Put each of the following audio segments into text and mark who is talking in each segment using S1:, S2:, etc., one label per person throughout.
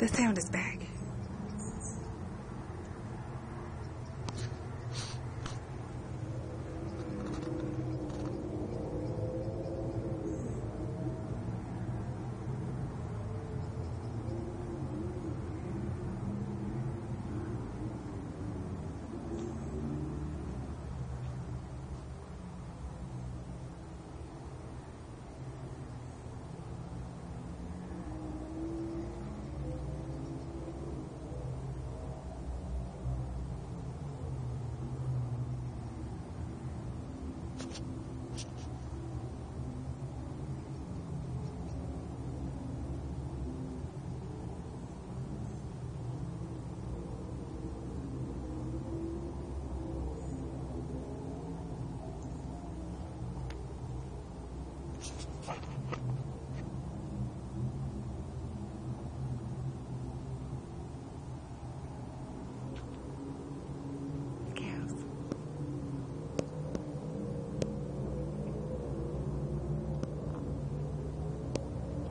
S1: The sound is back.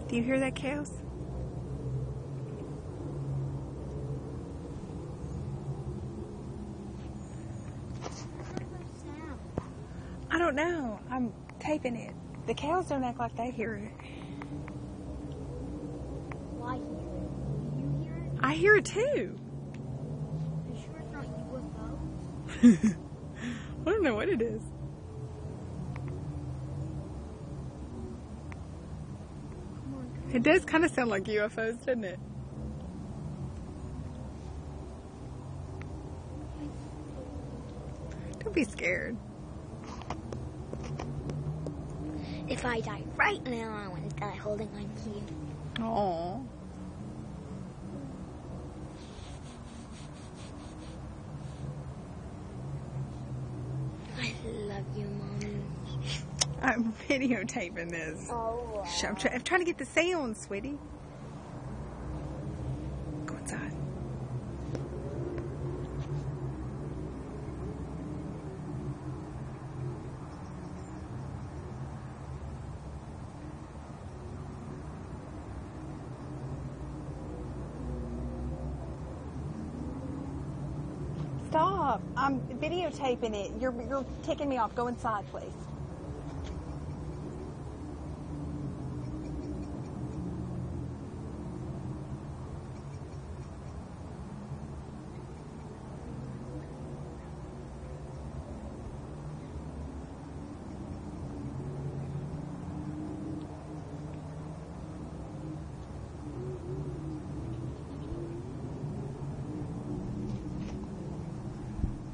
S1: Do you hear that, cows? I don't know. I'm taping it. The cows don't act like they hear it.
S2: Well, I hear it. Do you hear it?
S1: I hear it too.
S2: Are you sure it's not UFO?
S1: I don't know what it is. It does kind of sound like UFOs, doesn't it? Don't be scared.
S2: If I die right now, I want to die holding on to you.
S1: Aww.
S2: I love you, Mommy.
S1: I'm videotaping this.
S2: Oh, wow.
S1: I'm trying to get the sound, sweetie. Go inside. Stop. I'm videotaping it. You're taking me off. Go inside, please.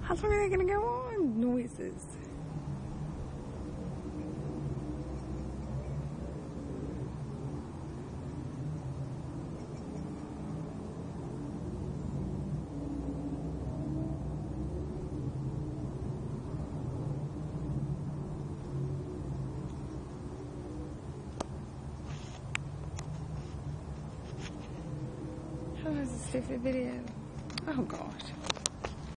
S1: How long are they going to go on? Noises. How long is this stupid video? Oh gosh.